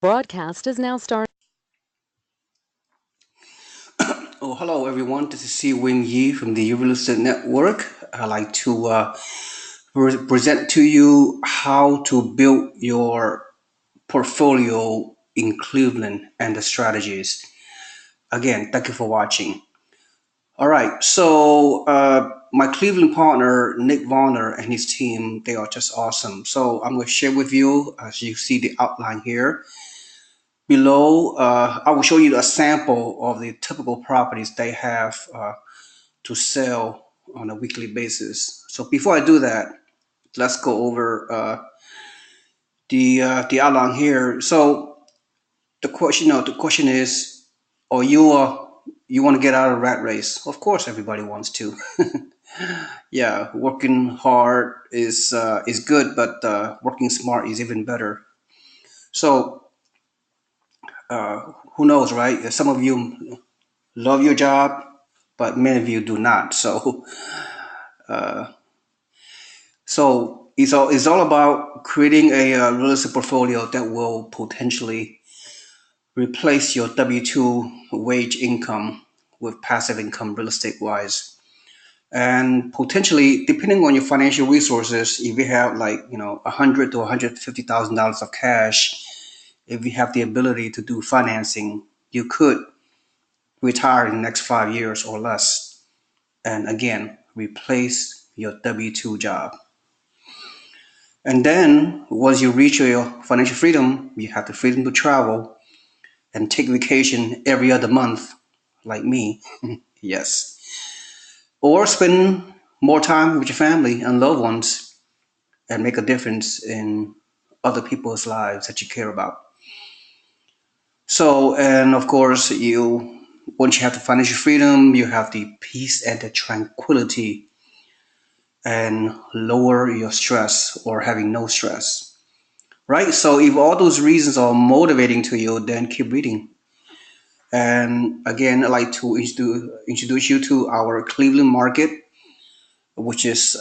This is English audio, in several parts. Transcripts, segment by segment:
Broadcast is now starting. Oh, hello everyone. This is Seewing Yee from the Real Estate Network. I'd like to present to you how to build your portfolio in Cleveland and the strategies. Again, thank you for watching. All right, so my Cleveland partner Nick Varner and his team, they are just awesome. So I'm going to share with you, as you see the outline here. Below, I will show you a sample of the typical properties they have to sell on a weekly basis. So before I do that, let's go over the outline here. So the question is, are you want to get out of the rat race? Of course, everybody wants to. Yeah, working hard is good, but working smart is even better. So who knows, right? Some of you love your job, but many of you do not. So it's all about creating a real estate portfolio that will potentially replace your W-2 wage income with passive income real estate wise. And potentially, depending on your financial resources, if you have like, $100 to $150,000 of cash, if you have the ability to do financing, you could retire in the next 5 years or less. And again, replace your W-2 job. And then once you reach your financial freedom, you have the freedom to travel and take vacation every other month, like me. Yes. Or spend more time with your family and loved ones and make a difference in other people's lives that you care about. So, and of course, once you have the financial freedom, you have the peace and the tranquility and lower your stress or having no stress. Right? So if all those reasons are motivating to you, then keep reading. And again, I'd like to introduce you to our Cleveland market, which is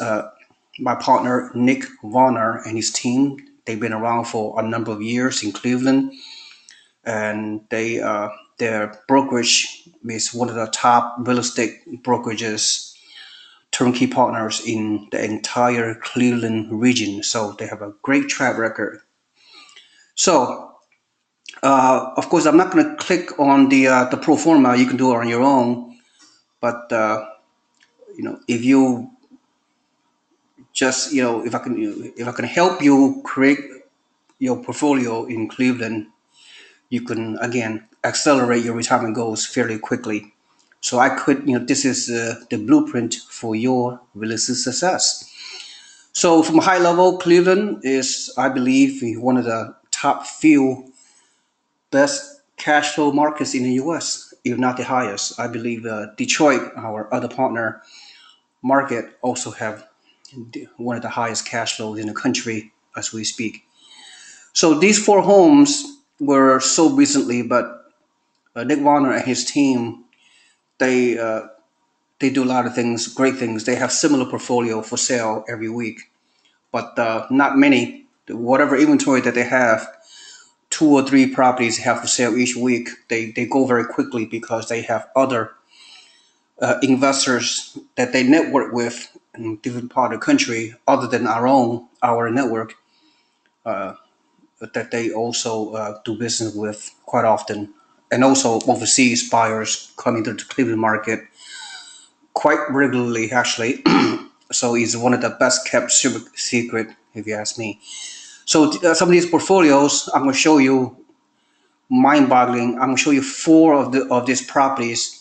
my partner Nick Varner and his team. They've been around for a number of years in Cleveland, and their brokerage is one of the top real estate brokerages, turnkey partners in the entire Cleveland region. So they have a great track record. So of course, I'm not going to click on the pro forma. You can do it on your own. But if you just if I can help you create your portfolio in Cleveland, you can again accelerate your retirement goals fairly quickly. So this is the blueprint for your real estate success. So from a high level, Cleveland is, I believe, one of the top few best cash flow markets in the U.S., if not the highest. I believe Detroit, our other partner market, also have one of the highest cash flows in the country as we speak. So these four homes were sold recently, but Nick Warner and his team, they uh, they do a lot of things, great things. They have similar portfolio for sale every week, but not many. Whatever inventory that they have, two or three properties have for sale each week. They go very quickly because they have other investors that they network with in different part of the country, other than our network, that they also do business with quite often, and also overseas buyers coming to the Cleveland market quite regularly, actually. So it's one of the best kept secret, if you ask me. So some of these portfolios, I'm going to show you mind-boggling. I'm going to show you four of these properties.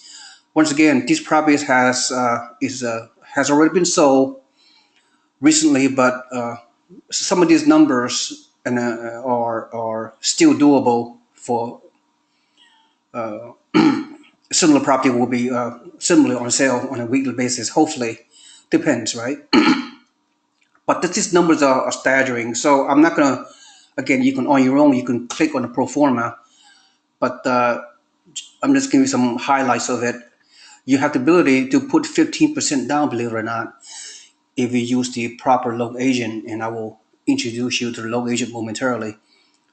Once again, these properties has already been sold recently, but some of these numbers are still doable for similar property will be similarly on sale on a weekly basis. Hopefully, depends, right? But these numbers are staggering. So I'm not gonna. Again, you can on your own. You can click on the pro forma, but I'm just giving you some highlights of it. You have the ability to put 15% down, believe it or not, if you use the proper loan agent, and I will introduce you to the loan agent momentarily.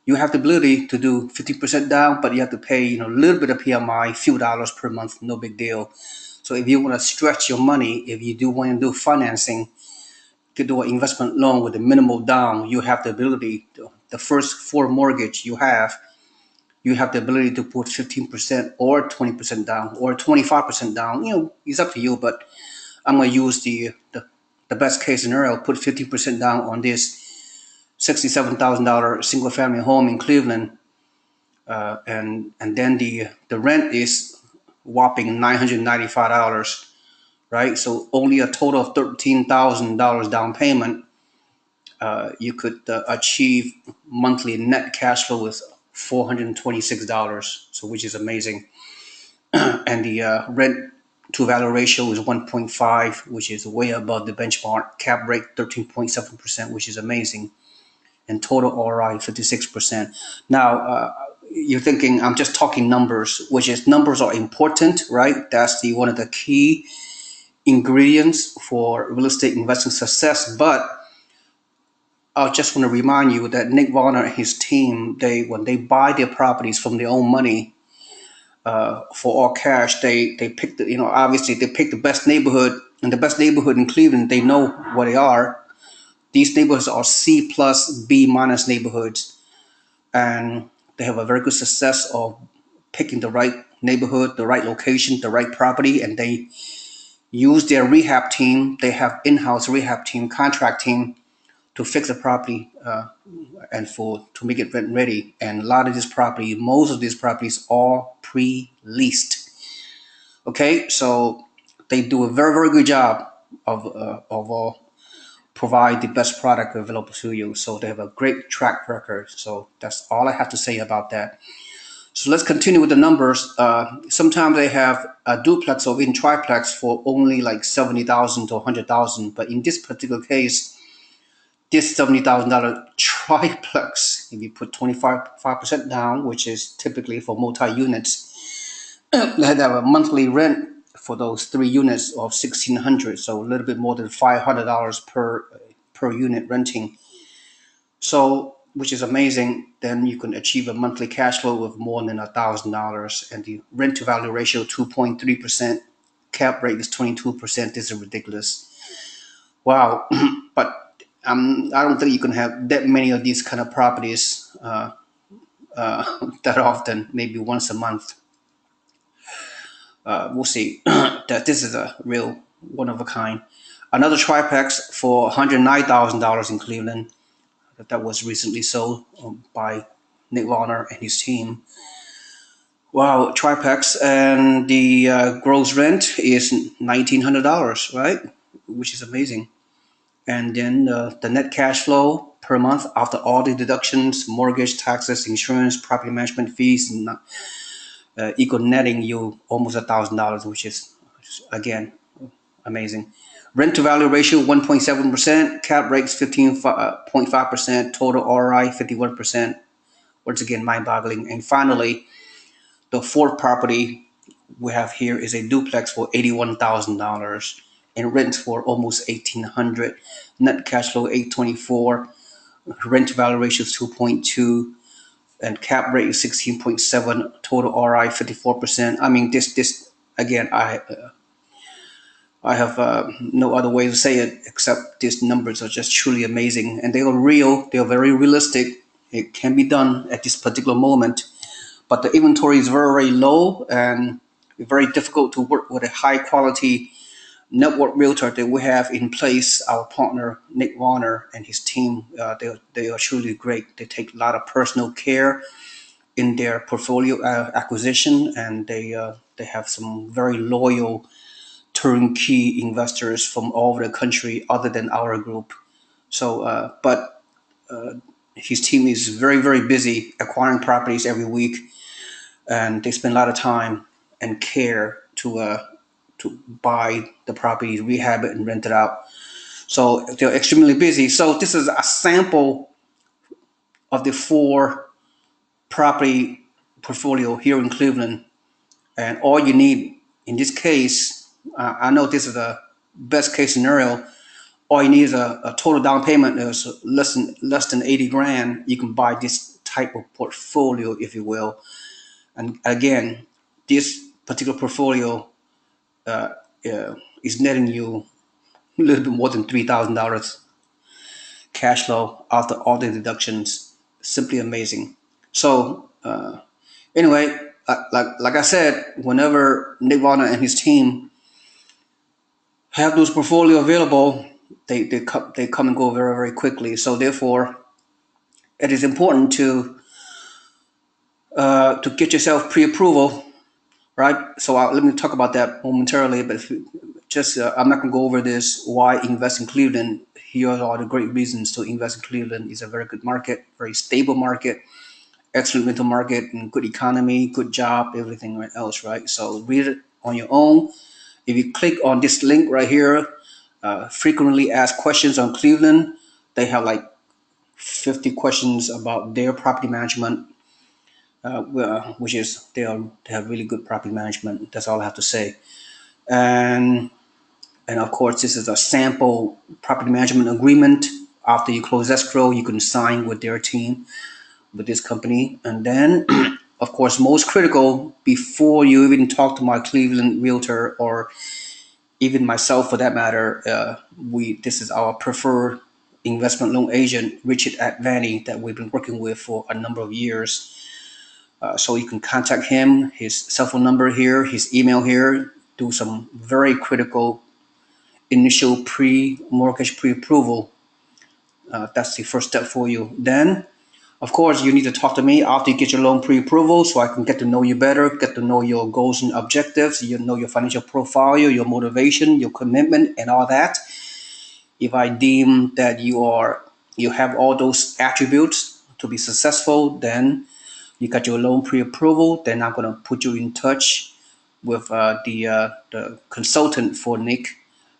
You have the ability to do 50% down, but you have to pay, a little bit of PMI, few dollars per month, no big deal. So if you want to stretch your money, if you do want to do financing, to do an investment loan with a minimal down, you have the ability. The first four mortgage you have the ability to put 15% or 20% down or 25% down. It's up to you, but I'm going to use the best case scenario, put 50% down on this $67,000 single family home in Cleveland, and then the rent is whopping $995, right? So only a total of $13,000 down payment. You could achieve monthly net cash flow with $426, so which is amazing. And the rent to value ratio is 1.5, which is way above the benchmark. Cap rate 13.7%, which is amazing, and total ROI 56%. Now, you're thinking I'm just talking numbers, which is numbers are important, right? That's the one of the key ingredients for real estate investing success. But I just want to remind you that Nick Varner and his team, when they buy their properties from their own money, for all cash, they pick obviously they pick the best neighborhood, and the best neighborhood in Cleveland, they know what they are. These neighborhoods are C plus B minus neighborhoods, and they have a very good success of picking the right neighborhood, the right location, the right property, and they use their rehab team. They have in-house rehab team, contract team to fix the property, and to make it rent ready. And a lot of this property, most of these properties are pre-leased. Okay, so they do a very very good job of provide the best product available to you. So they have a great track record. So that's all I have to say about that. So let's continue with the numbers. Sometimes they have a duplex or even triplex for only like 70,000 to 100,000, but in this particular case, this $70,000 triplex, if you put 25% down, which is typically for multi-units, they have a monthly rent for those 3 units of $1,600, so a little bit more than $500 per unit renting. So, which is amazing. Then you can achieve a monthly cash flow of more than $1,000, and the rent to value ratio 2.3%. Cap rate is 22%. This is ridiculous. Wow, but I don't think you can have that many of these kind of properties that often, maybe once a month. We'll see. That this is a real one of a kind. Another triplex for $109,000 in Cleveland that was recently sold by Nick Varner and his team. Wow, triplex, and the gross rent is $1,900, right? Which is amazing. And then the net cash flow per month after all the deductions, mortgage, taxes, insurance, property management fees, and equal netting you almost $1,000, which is again amazing. Rent to value ratio 1.7%, cap rates 15.5%, total ROI 51%. Once again, mind-boggling. And finally, the fourth property we have here is a duplex for $81,000 and rent for almost $1,800. Net cash flow 824, rent to value ratio is 2.2, and cap rate is 16.7. Total RI 54%. I mean, this again, I have no other way to say it except these numbers are just truly amazing, and they are real. They are very realistic. It can be done at this particular moment, but the inventory is very very low, and very difficult to work with a high quality network realtor that we have in place. Our partner Nick Varner and his team, they are truly great. They take a lot of personal care in their portfolio acquisition, and they have some very loyal turnkey investors from all over the country, other than our group. So, but his team is very very busy acquiring properties every week, and they spend a lot of time and care to buy the property, rehab it, and rent it out. So they're extremely busy. So this is a sample of the 4 property portfolio here in Cleveland. And all you need in this case, I know this is the best case scenario. All you need is a total down payment is less than 80 grand. You can buy this type of portfolio, if you will. And again, this particular portfolio uh, is netting you a little bit more than $3,000 cash flow after all the deductions. Simply amazing. So anyway, like I said, whenever Nick Varner and his team have those portfolio available, they come and go very very quickly. So therefore, it is important to get yourself pre-approval, right? So let me talk about that momentarily. But just I'm not going to go over this. Why invest in Cleveland? Here are the great reasons to invest in Cleveland. It's a very good market, very stable market, excellent rental market, and good economy, good job, everything else, right? So read it on your own. If you click on this link right here, frequently asked questions on Cleveland, they have like 50 questions about their property management, which is they have really good property management. That's all I have to say. And and of course, this is a sample property management agreement. After you close escrow, you can sign with their team, with this company. And then, of course, most critical, before you even talk to my Cleveland realtor or even myself for that matter, we this is our preferred investment loan agent, Richard Advani, that we've been working with for a number of years. So you can contact him, his cell phone number here, his email here, do some very critical initial pre-mortgage pre-approval. That's the first step for you. Then, of course, you need to talk to me after you get your loan pre-approval so I can get to know you better, get to know your goals and objectives, you know your financial profile, your motivation, your commitment, and all that. If I deem that you have all those attributes to be successful, then you got your loan pre-approval. Then I'm gonna put you in touch with the consultant for Nick.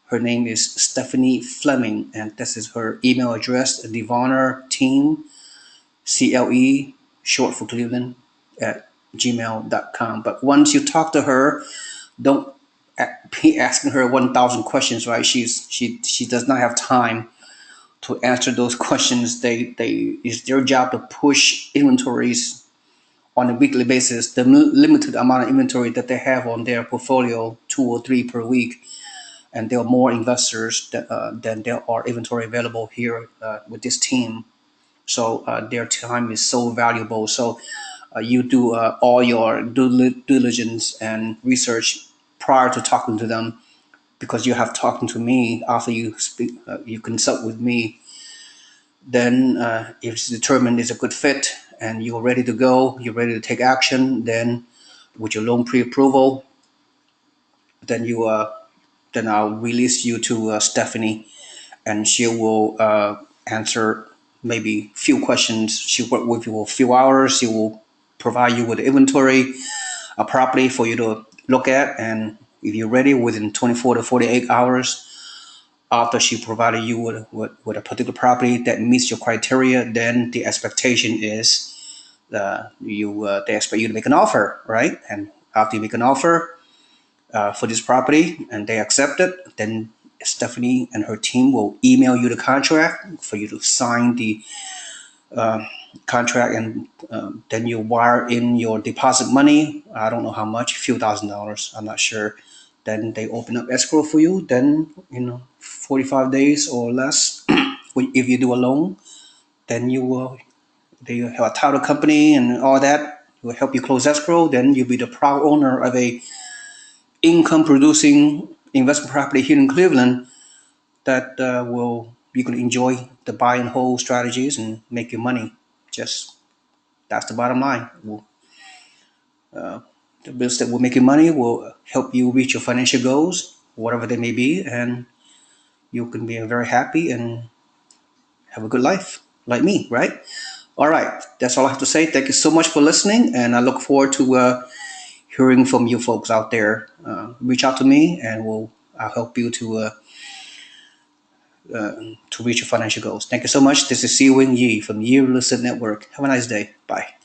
Her name is Stephanie Fleming, and this is her email address: the Varner Team, CLE, short for Cleveland, at gmail.com. But once you talk to her, don't be asking her 1,000 questions, right? She does not have time to answer those questions. They it's their job to push inventories on a weekly basis, the limited amount of inventory that they have on their portfolio, 2 or 3 per week. And there are more investors than there are inventory available here with this team. So their time is so valuable. So you do all your due diligence and research prior to talking to them, because you have talking to me after you speak, you consult with me. Then if it's determined it's a good fit and you're ready to go, you're ready to take action, then with your loan pre-approval, then then I'll release you to Stephanie, and she will answer maybe few questions. She'll work with you for a few hours. She will provide you with inventory, a property for you to look at, and if you're ready within 24 to 48 hours after she provided you with a particular property that meets your criteria, then the expectation is they expect you to make an offer, right? And after you make an offer for this property and they accept it, then Stephanie and her team will email you the contract for you to sign the contract, and then you wire in your deposit money. I don't know how much, a few $1,000s, I'm not sure. Then they open up escrow for you. Then 45 days or less. If you do a loan, then you will they have a title company and all that will help you close escrow. Then you'll be the proud owner of a income producing investment property here in Cleveland that will you can enjoy the buy and hold strategies and make your money. Just that's the bottom line. The bills that will make you money will help you reach your financial goals, whatever they may be, and you can be very happy and have a good life like me, right? All right, that's all I have to say. Thank you so much for listening, and I look forward to hearing from you folks out there. Reach out to me, and I'll help you to reach your financial goals. Thank you so much. This is Seewing Yee from Yee Real Estate Network. Have a nice day. Bye.